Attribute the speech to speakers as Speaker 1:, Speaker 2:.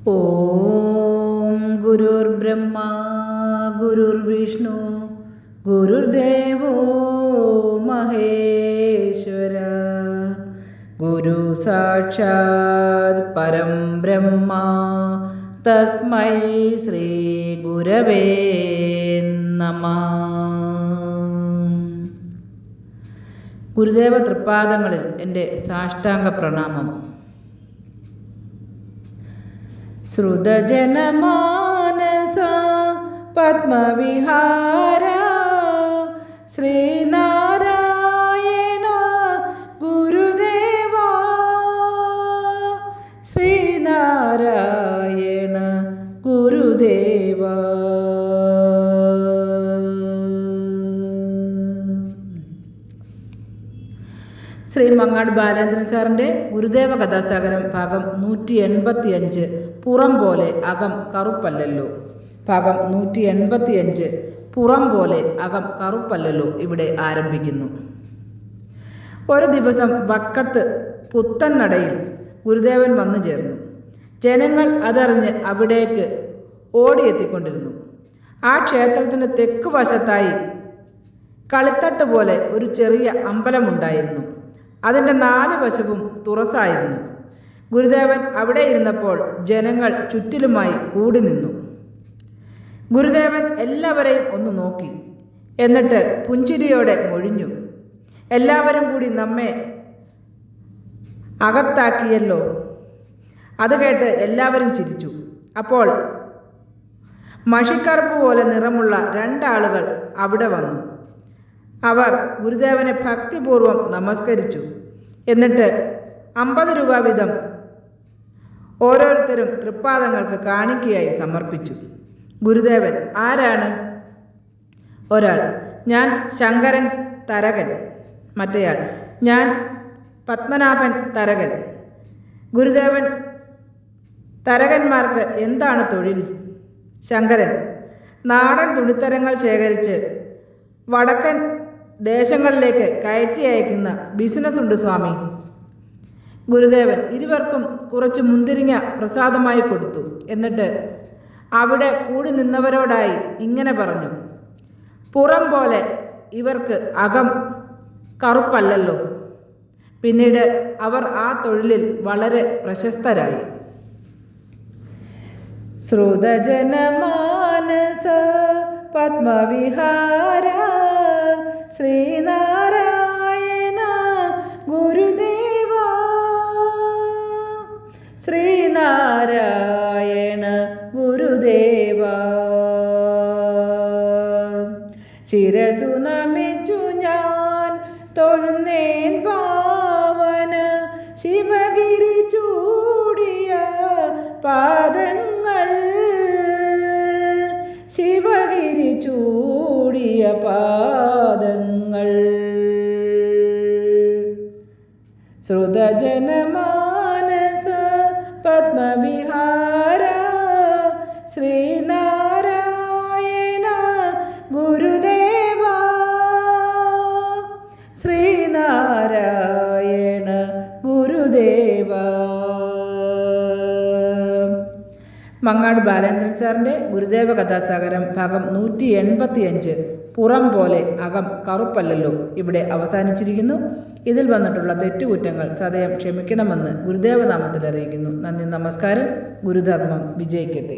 Speaker 1: ഓം ഗുരുർബ്രഹ്മാ ഗുരുർവിഷ്ണു ഗുരുദേവോ മഹേശ്വര. ഗുരു സാക്ഷാത് പരം ബ്രഹ്മ തസ്മൈ ശ്രീ ഗുരവേ നമഃ. ഗുരുദേവ തൃപ്പാദങ്ങളിൽ എൻ്റെ സാഷ്ടാംഗ പ്രണാമം. ശ്രുതജനമാനസ പത്മവിഹാര ശ്രീനാരായണ ഗുരുദേവ, ശ്രീനാരായണ ഗുരുദേവ. ശ്രീ മങ്ങാട് ബാലേന്ദ്രൻ സാറിൻ്റെ ഗുരുദേവ കഥാസാഗരം ഭാഗം 185 പുറം പോലെ അകം കറുപ്പല്ലല്ലോ. ഭാഗം 185 പുറം പോലെ അകം കറുപ്പല്ലല്ലോ ഇവിടെ ആരംഭിക്കുന്നു. ഒരു ദിവസം വക്കത്ത് പുത്തന്നടയിൽ ഗുരുദേവൻ വന്നു ചേർന്നു. ജനങ്ങൾ അതറിഞ്ഞ് അവിടേക്ക് ഓടിയെത്തിക്കൊണ്ടിരുന്നു. ആ ക്ഷേത്രത്തിന് തെക്ക് വശത്തായി കളിത്തട്ട് പോലെ ഒരു ചെറിയ അമ്പലമുണ്ടായിരുന്നു. അതിൻ്റെ 4 വശവും തുറസായിരുന്നു. ഗുരുദേവൻ അവിടെ ഇരുന്നപ്പോൾ ജനങ്ങൾ ചുറ്റിലുമായി കൂടി നിന്നു. ഗുരുദേവൻ എല്ലാവരെയും ഒന്ന് നോക്കി, എന്നിട്ട് പുഞ്ചിരിയോടെ മൊഴിഞ്ഞു, എല്ലാവരും കൂടി നമ്മെ അകത്താക്കിയല്ലോ. അത് കേട്ട് എല്ലാവരും ചിരിച്ചു. അപ്പോൾ മഷിക്കറുപ്പ് പോലെ നിറമുള്ള 2 ആളുകൾ അവിടെ വന്നു. അവർ ഗുരുദേവനെ ഭക്തിപൂർവം നമസ്കരിച്ചു. എന്നിട്ട് 50 രൂപ വീതം ഓരോരുത്തരും തൃപ്പാദങ്ങൾക്ക് കാണിക്കയായി സമർപ്പിച്ചു. ഗുരുദേവൻ ആരാണ്? ഒരാൾ, ഞാൻ ശങ്കരൻ തരകൻ. മറ്റേയാൾ, ഞാൻ പത്മനാഭൻ തരകൻ. ഗുരുദേവൻ, തരകന്മാർക്ക് എന്താണ് തൊഴിൽ? ശങ്കരൻ, നാടൻ തുണിത്തരങ്ങൾ ശേഖരിച്ച് വടക്കൻ ദേശങ്ങളിലേക്ക് കയറ്റി അയക്കുന്ന ബിസിനസ് ഉണ്ട് സ്വാമി. ഗുരുദേവൻ ഇരുവർക്കും കുറച്ച് മുന്തിരിങ്ങ പ്രസാദമായി കൊടുത്തു. എന്നിട്ട് അവിടെ കൂടി നിന്നവരോടായി ഇങ്ങനെ പറഞ്ഞു, പുറം പോലെ ഇവർക്ക് അകം കറുപ്പല്ലല്ലോ. പിന്നീട് അവർ ആ തൊഴിലിൽ വളരെ പ്രശസ്തരായി. ശ്രുതജനമാനസ പത്മവിഹാര ശ്രീനാരായണ ഗുരുദേവ, ശ്രീനാരായണ ഗുരുദേവ. ശിരസു നമിച്ചു ഞാൻ തൊഴുന്നേൻ പാവന ശിവഗിരി ചൂടിയ പാദങ്ങൾ, ശിവഗിരി ചൂടിയ പാദങ്ങൾ. ശ്രുതജനമാനസ പത്മവിഹാര ശ്രീനാരായണ ഗുരുദേവ, ശ്രീനാരായണ ഗുരുദേവ. മങ്ങാട് ബാലേന്ദ്രൻ സാറിൻ്റെ ഗുരുദേവ കഥാസാഗരം ഭാഗം 185 പുറം പോലെ അകം കറുപ്പല്ലല്ലോ ഇവിടെ അവസാനിച്ചിരിക്കുന്നു. ഇതിൽ വന്നിട്ടുള്ള തെറ്റുകുറ്റങ്ങൾ സദയം ക്ഷമിക്കണമെന്ന് ഗുരുദേവനാമത്തിൽ അറിയിക്കുന്നു. നന്ദി, നമസ്കാരം. ഗുരുധർമ്മം വിജയിക്കട്ടെ.